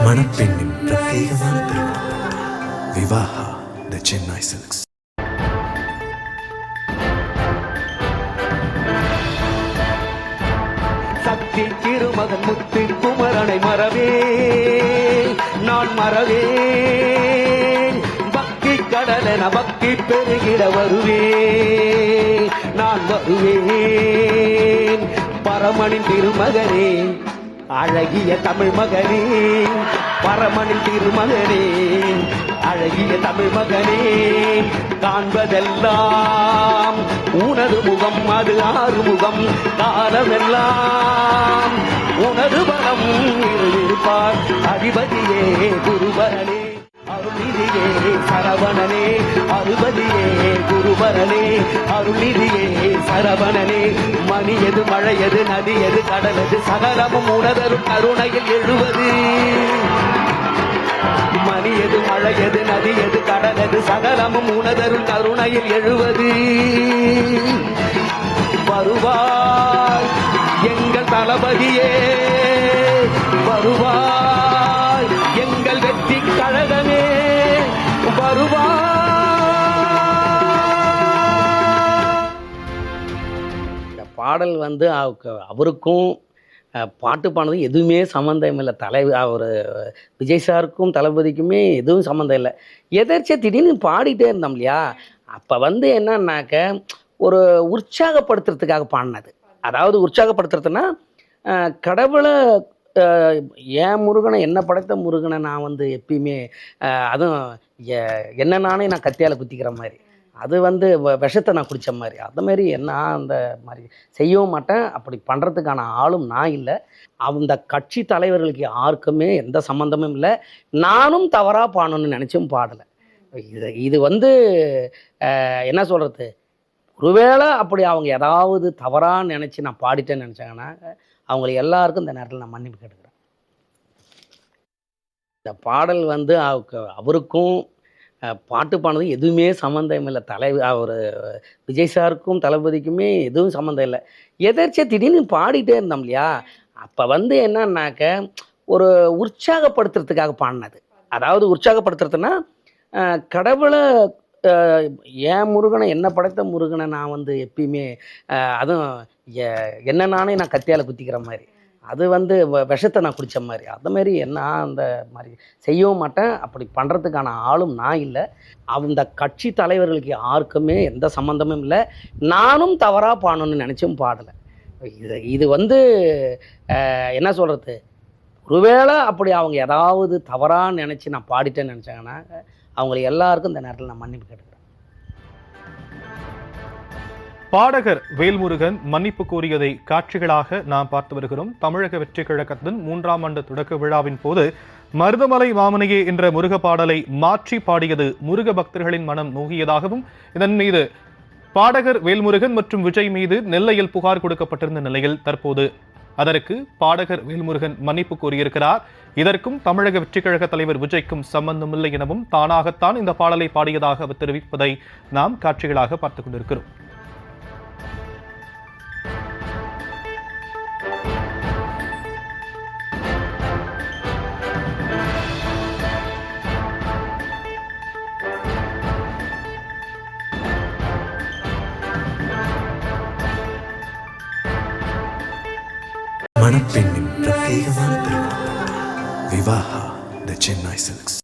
மணப்பெண்ணின் பிரத்யேகமான திருமணம் விவாஹா தி சென்னை சில்க்ஸ். சக்தி திருமகன் முத்து குமரனை மறவே நான் மறவேன். பக்தி கடலென பக்தி பெருகிட வருவே நான் வருவேன். பரமனின் திருமகனே அழகிய தமிழ் மகனே, பரமனின் திருமகனே அழகிய தமிழ் மகனே, காண்பதெல்லாம் உனது முகம், அது ஆறுமுகம் காலமெல்லாம் உனது பலம் இருப்பார். அதிபதியே குருபரனே அருள்நிதியே சரவணனே, அருபதியே குருபரனே அருள்நிதியே சரவணனே. மணியது மழையது நதியது கடலது சகலமும் உனதரும் கருணையில் எழுவது. மணியது மழையது நதியது கடலது சகலமும் உனதரும் கருணையில் எழுவது. வருவாய் எங்கள் தளபதியே, வருவாய் எங்கள் வெற்றி கழகமே, வருவாய். இந்த பாடல் வந்து அவருக்கும் பாட்டு பாடுறது எதுவுமே சம்மந்தம் இல்லை. அவர் விஜய் சாருக்கும் தளபதிக்குமே எதுவும் சம்மந்தம் இல்லை. எதர்ச்சியாக திடீர்னு பாடிட்டே இருந்தோம் இல்லையா, அப்போ வந்து என்னன்னாக்க ஒரு உற்சாகப்படுத்துறதுக்காக பாடினது. அதாவது உற்சாகப்படுத்துறதுன்னா கடவுளை என் முருகனை, என்னை படைத்த முருகனை நான் வந்து எப்பயுமே அதுவும் என்ன நானே நான் கத்தியால் குத்திக்கிற மாதிரி, அது வந்து விஷத்தை நான் குடித்த மாதிரி, அந்த மாதிரி நான் அந்த மாதிரி செய்யவும் மாட்டேன். அப்படி பண்ணுறதுக்கான ஆளும் நான் இல்லை. அந்த கட்சி தலைவர்களுக்கு யாருக்குமே எந்த சம்மந்தமும் இல்லை. நானும் தவறாக பாடணும்னு நினச்சும் பாடலை. இது வந்து என்ன சொல்கிறது, ஒருவேளை அப்படி அவங்க ஏதாவது தவறாக நினச்சி நான் பாடிட்டேன்னு நினச்சாங்கன்னா அவங்களுக்கு எல்லாருக்கும் இந்த நேரத்தில் நான் மன்னிப்பு கேட்டுக்கிறேன். இந்த பாடல் வந்து அவருக்கும் பாட்டு பாடுறது எதுவுமே சம்மந்தம் இல்லை. அவர் விஜய் சாருக்கும் தளபதிக்குமே எதுவும் சம்மந்தம் இல்லை. எதர்ச்சியாக திடீர்னு பாடிட்டே இருந்தோம் இல்லையா, அப்போ வந்து என்னன்னாக்க ஒரு உற்சாகப்படுத்துறதுக்காக பாடினது. அதாவது உற்சாகப்படுத்துறதுன்னா கடவுளை என் முருகனை, என்னை படைத்த முருகனை நான் வந்து எப்பயுமே அதுவும் என்ன நானே நான் கத்தியால் குத்திக்கிற மாதிரி, அது வந்து விஷத்தை நான் குடித்த மாதிரி, அந்த மாதிரி நான் அந்த மாதிரி செய்யவும் மாட்டேன். அப்படி பண்ணுறதுக்கான ஆளும் நான் இல்லை. அந்த கட்சி தலைவர்களுக்கு யாருக்குமே எந்த சம்மந்தமும் இல்லை. நானும் தவறாக பாடணும்னு நினச்சும் பாடலை. இது வந்து என்ன சொல்கிறது, ஒருவேளை அப்படி அவங்க ஏதாவது தவறாக நினச்சி நான் பாடிட்டேன்னு நினச்சாங்கன்னா அவங்களுக்கு எல்லாருக்கும் இந்த நேரத்தில் நான் மன்னிப்பு கேட்டுக்கிறேன். பாடகர் வேல்முருகன் மன்னிப்பு கோரியதை காட்சிகளாக நாம் பார்த்து வருகிறோம். தமிழக வெற்றி கழகத்தின் 3ஆம் ஆண்டு தொடக்க விழாவின் போது மருதமலை மாமனையே என்ற முருக பாடலை மாற்றி பாடியது முருக பக்தர்களின் மனம் நோகியதாகவும், இதன் மீது பாடகர் வேல்முருகன் மற்றும் விஜய் மீது நெல்லையில் புகார் கொடுக்கப்பட்டிருந்த நிலையில் தற்போது அதற்கு பாடகர் வேல்முருகன் மன்னிப்பு கோரியிருக்கிறார். இதற்கும் தமிழக வெற்றி கழக தலைவர் விஜய்க்கும் சம்பந்தமில்லை எனவும் தானாகத்தான் இந்த பாடலை பாடியதாக அவர் தெரிவிப்பதை நாம் காட்சிகளாக பார்த்துக் கொண்டிருக்கிறோம். மணப்பெண்ணின் பிரத்யேகமான திருமணம் விவாஹா தி சென்னை சில்க்ஸ்.